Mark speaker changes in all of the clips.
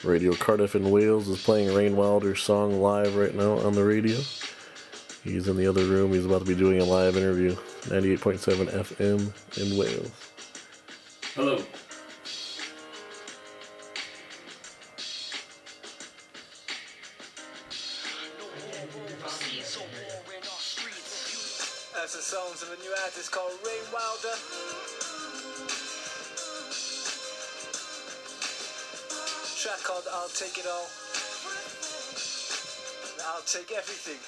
Speaker 1: Radio Cardiff in Wales is playing Raine Wilder's song live right now on the radio. He's in the other room. He's about to be doing a live interview. 98.7 FM in Wales.
Speaker 2: Hello.
Speaker 3: That's the sounds of a new artist called Raine Wilder. Track called I'll Take It All. I'll take everything.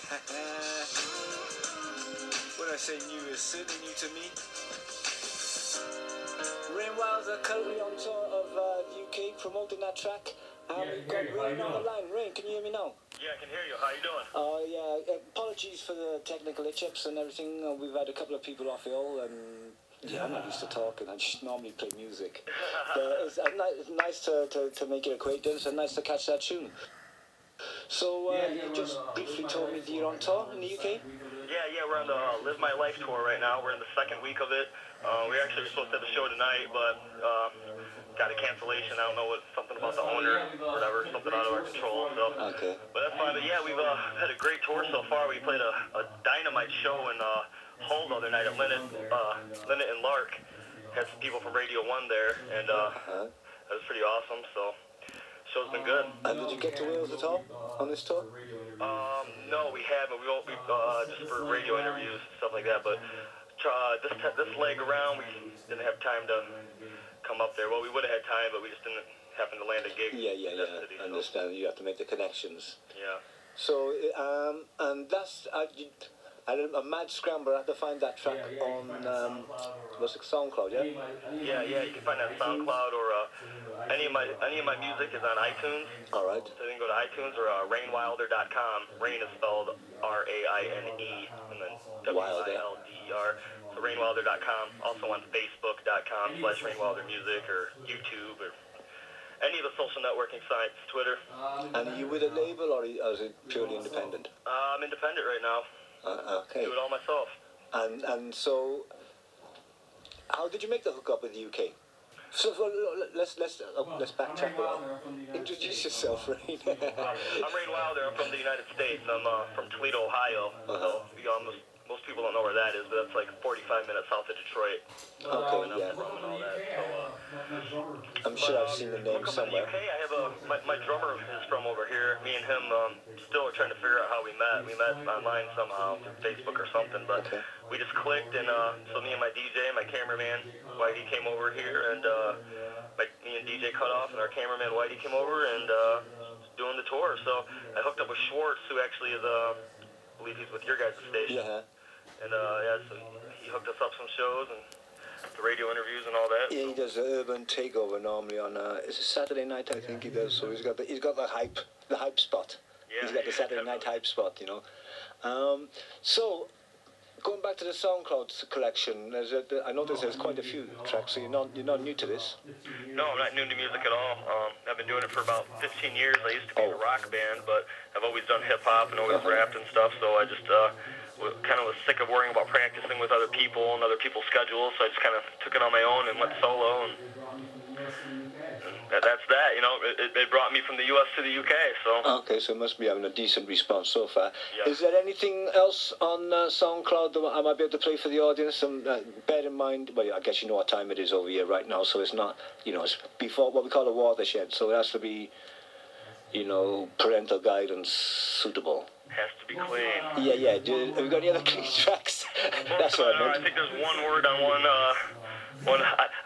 Speaker 3: When I say new, it's certainly new to me. Raine Wilder currently on tour of the UK promoting that track. We've got Raine on the line. Raine, can you hear me now?
Speaker 4: Yeah, I can hear you. How you doing?
Speaker 3: Yeah. Apologies for the technical hitch-ups and everything. We've had a couple of people off ill, and yeah, I'm not used to talking. I just normally play music. But it's nice to make your acquaintance and nice to catch that tune. So you just briefly told me that you're on tour in the UK?
Speaker 4: Yeah, we're on the Live My Life tour right now. We're in the second week of it. We actually were supposed to have a show tonight, but got a cancellation. I don't know something about the owner, whatever, something out of our control. So,
Speaker 3: okay.
Speaker 4: But that's fine. But yeah, we've had a great tour so far. We played a dynamite show in Hull the other night at Linnet and Lark. Had some people from Radio 1 there, and that was pretty awesome. So. Show's been good.
Speaker 3: And did you get to Wales at all on this tour?
Speaker 4: No, we haven't. We just for radio interviews, stuff like that. But this leg around, we didn't have time to come up there. Well, we would have had time, but we just didn't happen to land a gig.
Speaker 3: Yeah. City, I understand. You have to make the connections.
Speaker 4: Yeah.
Speaker 3: So, and that's a mad scramble. I had to find that track on what's it, SoundCloud, yeah?
Speaker 4: Yeah. You can find that on SoundCloud or any of my music is on iTunes.
Speaker 3: All right.
Speaker 4: So you can go to iTunes or rainewilder.com. Raine is spelled R-A-I-N-E and then W-I-L-D-E-R. So rainewilder.com. Also on Facebook.com/RaineWilderMusic or YouTube or any of the social networking sites, Twitter.
Speaker 3: And are you with a label or is it purely independent?
Speaker 4: I'm independent right now.
Speaker 3: Okay.
Speaker 4: Do it all myself.
Speaker 3: And so, how did you make the hookup with the UK? So let's backtrack a while. Introduce yourself, Raine.
Speaker 4: I'm Raine Wilder. I'm from the United States. I'm from Toledo, Ohio. So most people don't know where that is, but that's like 45 minutes south of Detroit.
Speaker 3: Okay, yeah. I'm sure I've seen the name somewhere.
Speaker 4: In the UK, I have my drummer is from over here. Me and him still are trying to figure out how we met. We met online somehow, through Facebook or something, but we just clicked, and so me and my DJ, my cameraman, Whitey, came over here, and me and DJ cut off, and our cameraman, Whitey, came over and doing the tour. So I hooked up with Schwartz, who actually is, I believe he's with your guys' station.
Speaker 3: Yeah.
Speaker 4: And so he hooked us up some shows and the radio interviews and all that.
Speaker 3: Yeah, he does an urban takeover normally on it's a Saturday night, I think he does. So he's got the hype spot.
Speaker 4: Yeah,
Speaker 3: he's got the Saturday night hype spot, you know. So going back to the SoundCloud collection, I noticed there's quite a few tracks. So you're not new to this.
Speaker 4: No, I'm not new to music at all. I've been doing it for about 15 years. I used to be in a rock band, but I've always done hip hop and always rapped and stuff. So I just kind of was sick of worrying about practicing with other people and other people's schedules, so I just kind of took it on my own and went solo, and that's that, you know. It brought me from the U.S. to the U.K., so...
Speaker 3: Okay, so it must be having a decent response so far.
Speaker 4: Yeah.
Speaker 3: Is there anything else on SoundCloud that I might be able to play for the audience? And bear in mind, well, I guess you know what time it is over here right now, so it's not, it's before what we call a watershed, so it has to be, parental guidance suitable.
Speaker 4: Has to be clean.
Speaker 3: Yeah. Have you got any other clean tracks? That's what I meant.
Speaker 4: I think there's one word on one. I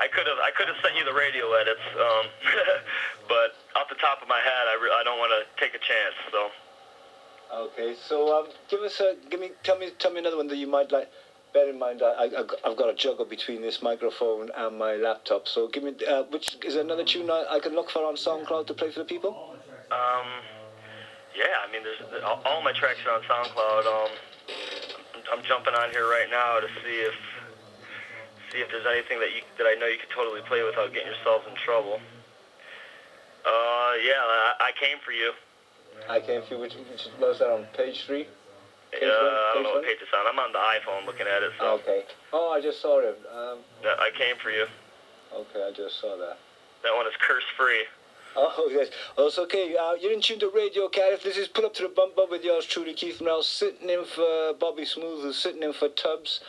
Speaker 4: could have sent you the radio edits, but off the top of my head, I don't want to take a chance. So.
Speaker 3: Okay, so tell me another one that you might like. Bear in mind, I've got a juggle between this microphone and my laptop. So give me which is there another tune I can look for on SoundCloud to play for the people?
Speaker 4: Yeah, I mean, there's all my tracks are on SoundCloud. I'm jumping on here right now to see if there's anything that I know you could totally play without getting yourselves in trouble. I Came For You.
Speaker 3: I Came For You, which was that on page 3?
Speaker 4: I don't know what page it's on. I'm on the iPhone looking at it. So.
Speaker 3: Okay. Oh, I just saw it.
Speaker 4: I Came For You.
Speaker 3: Okay, I just saw that.
Speaker 4: That one is curse free.
Speaker 3: Oh, yes. Oh, it's okay. You're in tune to Radio Cardiff. This is Pull Up to the Bumper with yours truly, Keith Morrell, sitting in for Bobby Smooth, who's sitting in for Tubbs.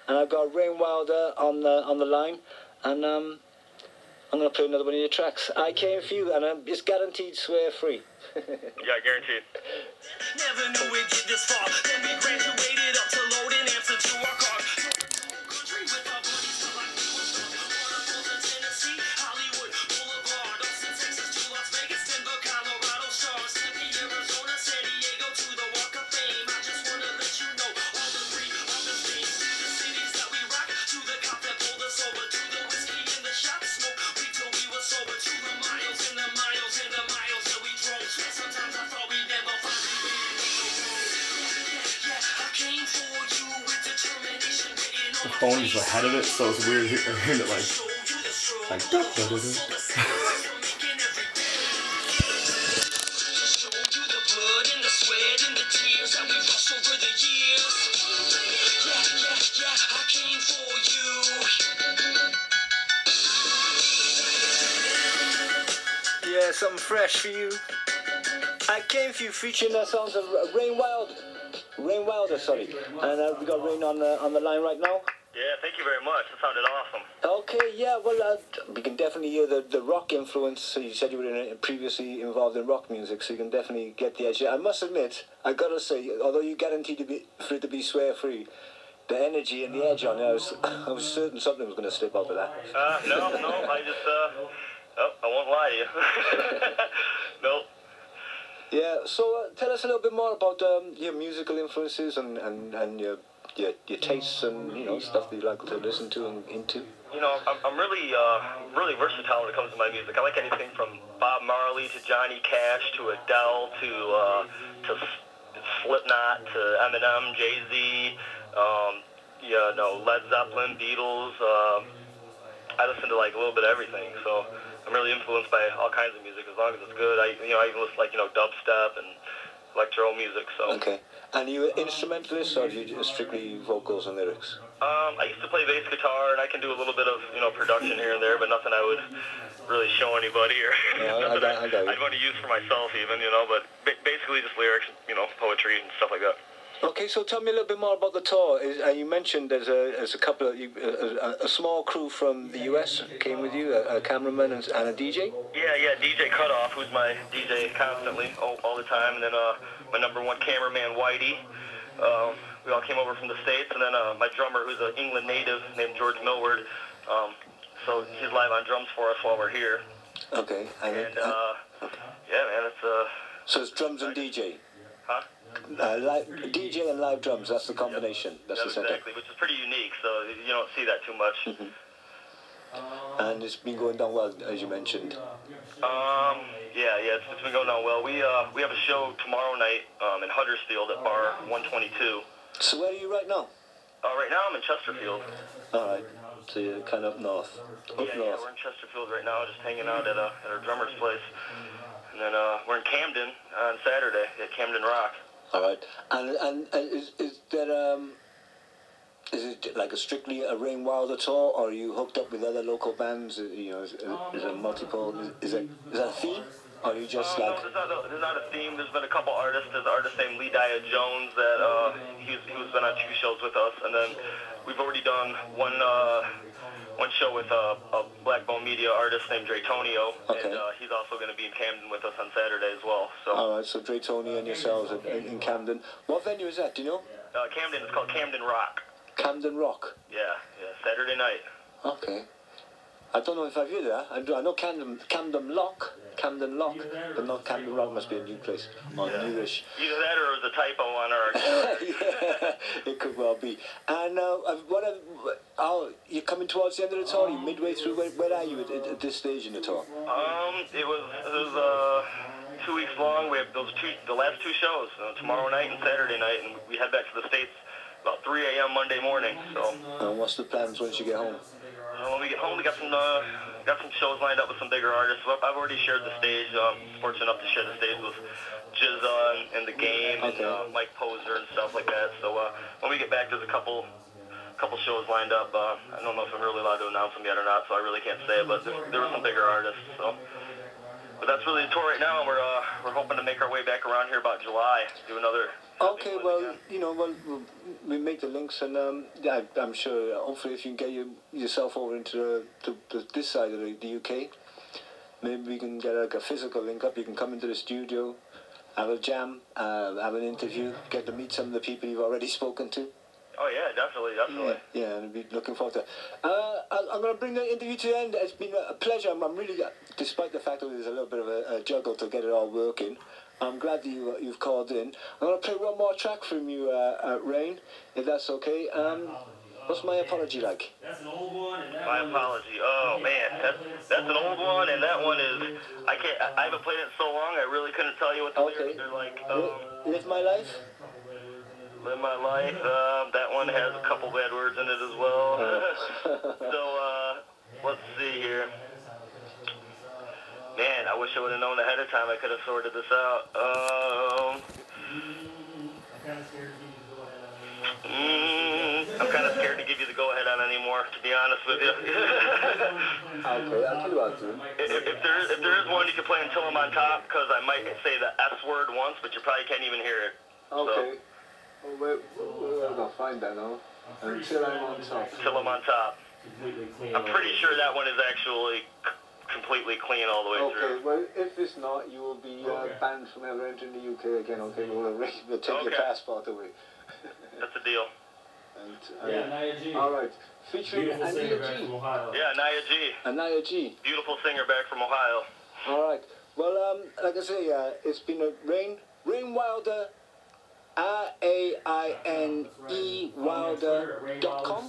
Speaker 3: And I've got Raine Wilder on the line. And I'm going to play another one of your tracks. I Came For You, and it's guaranteed swear-free.
Speaker 4: Yeah, guaranteed.
Speaker 5: Never knew we'd get this far. Then we graduated up to load and answer to our car. Country with our buddies till like we was drunk. Waterfalls in Tennessee, Hollywood Boulevard, Austin, Texas to Las Vegas, Denver, Colorado, Stars, Tempe, Arizona, San Diego to the Walk of Fame. I just wanna let you know all the three of the things, to the cities that we rock, to the cop that pulled us over, to the whiskey in the shop, smoke weed till we were sober, to the miles and the miles and the miles that we drove. Yeah, sometimes I thought we'd never find it. I came for you with determination.
Speaker 2: The phone is ahead of it, so it's weird hearing it like da, da, da, da.
Speaker 3: Yeah, something fresh for you. I Came For You, featuring the songs of Raine Wilder, sorry. And we got Raine on the line right now.
Speaker 4: Yeah, thank you very much. That sounded awesome.
Speaker 3: Okay, yeah, well, we can definitely hear the rock influence. So you said you were previously involved in rock music, so you can definitely get the edge. I must admit, I gotta say, although you guaranteed for it to be swear-free, the energy and the edge on it, I was certain something was going to slip out of that.
Speaker 4: No, I just, I won't lie to you. No.
Speaker 3: Yeah, so tell us a little bit more about your musical influences and your tastes and, stuff that you like to listen to and into.
Speaker 4: I'm really versatile when it comes to my music. I like anything from Bob Marley to Johnny Cash to Adele to Slipknot to Eminem, Jay-Z, Led Zeppelin, Beatles. I listen to like a little bit of everything, so I'm really influenced by all kinds of music as long as it's good. I even listen to dubstep and electro music. So.
Speaker 3: Okay. And you an instrumentalist, or do you strictly vocals and lyrics?
Speaker 4: I used to play bass guitar, and I can do a little bit of production here and there, but nothing I would really show anybody or nothing I'd want to use for myself even, But basically just lyrics, poetry and stuff like that.
Speaker 3: Okay, so tell me a little bit more about the tour. You mentioned there's a couple of a small crew from the US came with you, a cameraman and a DJ.
Speaker 4: Yeah, DJ Cutoff, who's my DJ constantly, all the time, and then my number one cameraman Whitey. We all came over from the States, and then my drummer, who's an England native named George Millward. So he's live on drums for us while we're here.
Speaker 3: Okay.
Speaker 4: And yeah, man, it's
Speaker 3: So it's drums and DJ.
Speaker 4: Huh?
Speaker 3: DJ and live drums, that's the combination. That's the setup.
Speaker 4: Exactly, which is pretty unique, so you don't see that too much.
Speaker 3: Mm-hmm. And it's been going down well, as you mentioned.
Speaker 4: Yeah, it's been going down well. We have a show tomorrow night in Huddersfield at Bar 122.
Speaker 3: So where are you right now?
Speaker 4: Right now I'm in Chesterfield.
Speaker 3: All right, so you're kind of up north.
Speaker 4: Yeah, we're in Chesterfield right now, just hanging out at our drummer's place. And then we're in Camden on Saturday at Camden Rock.
Speaker 3: All right, and is there is it like strictly a Raine Wilder tour, or are you hooked up with other local bands? Is it multiple? Is that a theme, or are you just like?
Speaker 4: No, there's not a theme. There's been a couple artists. There's an artist named Lee Dia Jones that he's been on 2 shows with us, and then we've already done one show with a Blackbone Media artist named Draytonio,
Speaker 3: okay.
Speaker 4: And he's also going to be in Camden with us on Saturday as well. So.
Speaker 3: All right, so Draytonio and yourselves in Camden. What venue is that? Do you know?
Speaker 4: Camden. It's called Camden Rock.
Speaker 3: Camden Rock.
Speaker 4: Yeah, Saturday night.
Speaker 3: Okay. I don't know if I've heard that. I know Camden Lock, but not Camden Rock. Must be a new place, or newish.
Speaker 4: Either that or it was a typo on our.
Speaker 3: Yeah, it could well be. And you're coming towards the end of the tour. You're midway through. Where are you at this stage in the tour?
Speaker 4: It was 2 weeks long. We have the last 2 shows, tomorrow night and Saturday night, and we head back to the States about 3 a.m. Monday morning. So.
Speaker 3: And what's the plans once you get home?
Speaker 4: When we get home, we got some shows lined up with some bigger artists. I've already shared the stage. Fortunate enough to share the stage with Jizza and The Game and Mike Poser and stuff like that. So when we get back, there's a couple shows lined up. I don't know if I'm really allowed to announce them yet or not, so I really can't say it. But there were some bigger artists. So. But that's really the tour right now, and we're hoping to make our way back around here about July, do another.
Speaker 3: Okay, well, you know, we make the links, and yeah, I'm sure. Hopefully, if you can get yourself over into this side of the UK, maybe we can get like a physical link up. You can come into the studio, have a jam, have an interview, get to meet some of the people you've already spoken to.
Speaker 4: Oh yeah, definitely.
Speaker 3: Yeah, and I'd be looking forward to it. I'm going to bring the interview to the end. It's been a pleasure. I'm really, despite the fact that there's a little bit of a juggle to get it all working, I'm glad that you've called in. I'm going to play one more track from you, Raine, if that's okay. What's My Apology like?
Speaker 5: That's an old one. And that
Speaker 4: My Apology. Oh man, that's an old one, and that one is I haven't played it in so long. I really couldn't tell you what the lyrics are like.
Speaker 3: Live My Life.
Speaker 4: Live My Life. That one has a couple bad words in it as well. So let's see here. Man, I wish I would have known ahead of time. I could have sorted this out. I'm kind of scared to give you the go-ahead on anymore, to be honest with you.
Speaker 3: Okay, I'll tell you what, dude.
Speaker 4: If there is one, you can play Until I'm on Top, because I might say the S word once, but you probably can't even hear it.
Speaker 3: Okay. So. Well, we're going to find that now. Until I'm on Top.
Speaker 4: Until I'm on Top. I'm pretty sure that one is actually completely clean all the way through.
Speaker 3: Okay, well, if it's not, you will be banned from ever entering the UK again, okay? We'll take your passport away.
Speaker 4: That's a deal.
Speaker 3: And,
Speaker 5: yeah, Naya G.
Speaker 3: All right. Featuring
Speaker 5: Beautiful
Speaker 3: Naya
Speaker 5: singer back
Speaker 3: G.
Speaker 5: from Ohio.
Speaker 4: Yeah, Naya G.
Speaker 3: Naya G.
Speaker 4: Beautiful singer back from Ohio.
Speaker 3: All right. Well, like I say, it's been a Raine Wilder, RAINE Wilder.com.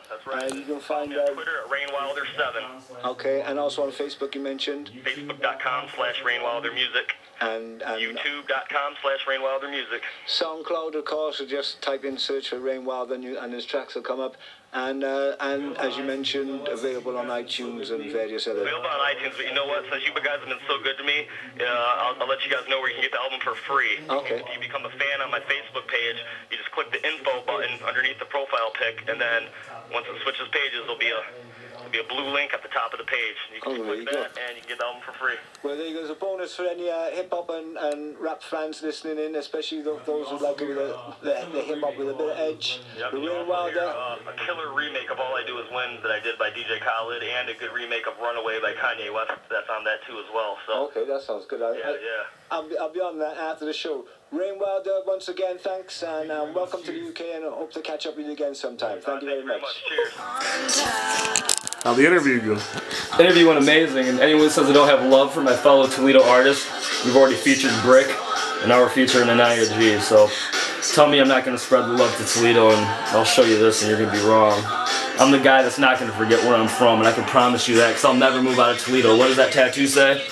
Speaker 4: That's right.
Speaker 3: You can find
Speaker 4: me on Twitter at RaineWilder7.
Speaker 3: Okay, and also on Facebook you mentioned.
Speaker 4: Facebook.com/RaineWilderMusic.
Speaker 3: And
Speaker 4: YouTube.com/RaineWilderMusic.
Speaker 3: SoundCloud, of course, or just type in search for Raine Wilder and his tracks will come up. And as you mentioned, available on iTunes and various other.
Speaker 4: Available on iTunes, but you know what? Since you guys have been so good to me, I'll let you guys know where you can get the album for free.
Speaker 3: Okay.
Speaker 4: If you become a fan on my Facebook page, you just click the info button underneath the profile pic, and then once it switches pages, there'll be a blue link at the top of the page. You can click that, and you can get the album for free.
Speaker 3: Well, there you go. There's a bonus for any hip-hop and rap fans listening in, especially those who like it with the hip-hop with a bit of edge.
Speaker 4: Yep,
Speaker 3: The Raine Wilder.
Speaker 4: A killer remake of All I Do Is Win that I did by DJ Khaled, and a good remake of Runaway by Kanye West that's on that too as well. So.
Speaker 3: Okay, that sounds good. I'll be on that after the show. Raine Wilder, once again, thanks, and welcome to the UK, and I hope to catch up with you again sometime. Thank you very much.
Speaker 4: Cheers.
Speaker 1: How'd the interview go?
Speaker 6: Interview went amazing, and anyone who says I don't have love for my fellow Toledo artists, we've already featured Brick, and now we're featuring Naya G, so tell me I'm not going to spread the love to Toledo, and I'll show you this, and you're going to be wrong. I'm the guy that's not going to forget where I'm from, and I can promise you that, because I'll never move out of Toledo. What does that tattoo say?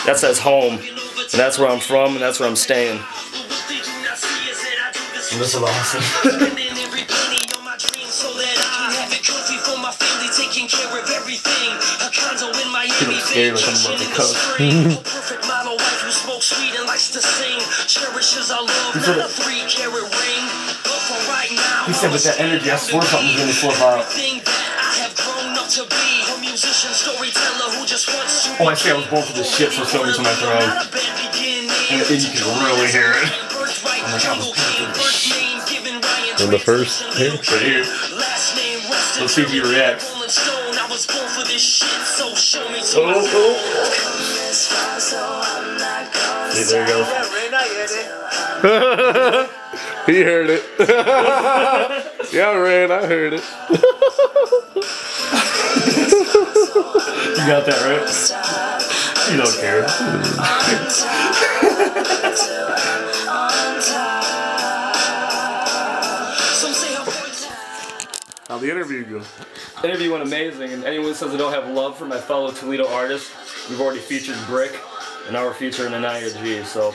Speaker 6: That says home, and that's where I'm from, and that's where I'm staying. And this is awesome.
Speaker 5: Taking care of everything. A condo in Miami.
Speaker 6: You look scared like I'm about to cook.
Speaker 5: Perfect model wife who smokes weed and likes to sing. Cherishes our love, not a 3-carat ring. But for right now,
Speaker 6: he said with that energy, I swear something's gonna flip out.
Speaker 5: Everything that I have grown up to be. A musician, storyteller who just wants to.
Speaker 6: Oh, I say I was born for this shit, so it's coming to my throat. And then you can really hear it. Oh my god,
Speaker 1: In the first here?
Speaker 6: Right here. Let's see if he reacts.
Speaker 5: Oh.
Speaker 6: See, there he goes.
Speaker 1: He heard it. Yeah, Raine, I heard it.
Speaker 6: You got that right? You don't care.
Speaker 1: How'd the interview go?
Speaker 6: Interview went amazing, and anyone who says I don't have love for my fellow Toledo artists, we've already featured Brick, and now we're featuring Naya G, so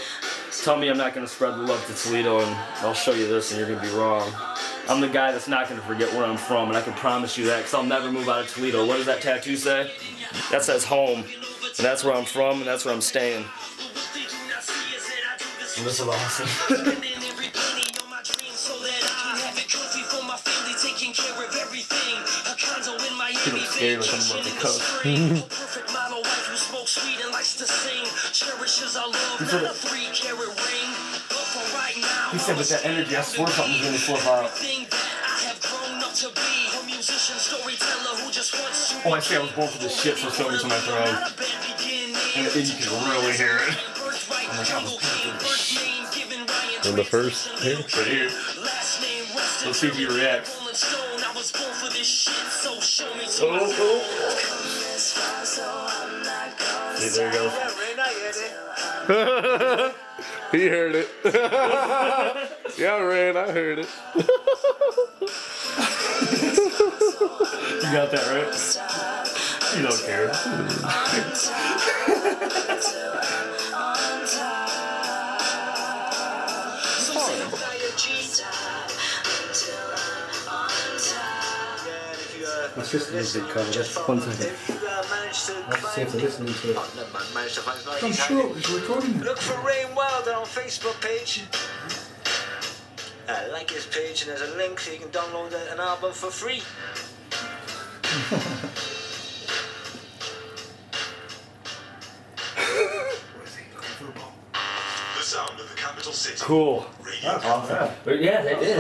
Speaker 6: tell me I'm not going to spread the love to Toledo, and I'll show you this, and you're going to be wrong. I'm the guy that's not going to forget where I'm from, and I can promise you that, because I'll never move out of Toledo. What does that tattoo say? That says home, and that's where I'm from, and that's where I'm staying. And this is awesome. You look scared like I'm about to cook.
Speaker 5: Perfect model wife who smokes weed and likes to sing.
Speaker 6: He said with that energy, I swore something's gonna flip out. Oh, I say I was born for this shit, so show me to my throne. And then you can really hear it. Oh my god, I was born for this shit.
Speaker 1: In the first here?
Speaker 6: Right here. Let's see if he reacts. Oh. See, there he goes.
Speaker 1: He heard it. Yeah, Raine, I heard it.
Speaker 6: You got that right? You don't care.
Speaker 7: My sister needs it covered.
Speaker 6: 1 second.
Speaker 7: Let's see if they're listening to it.
Speaker 3: I'm sure it's recording. Look for Raine Wilder on Facebook page. Like his page, and there's a link so you can download an album for free.
Speaker 5: The sound of the capital city.
Speaker 6: Cool.
Speaker 5: Radio.
Speaker 6: But yeah, they did.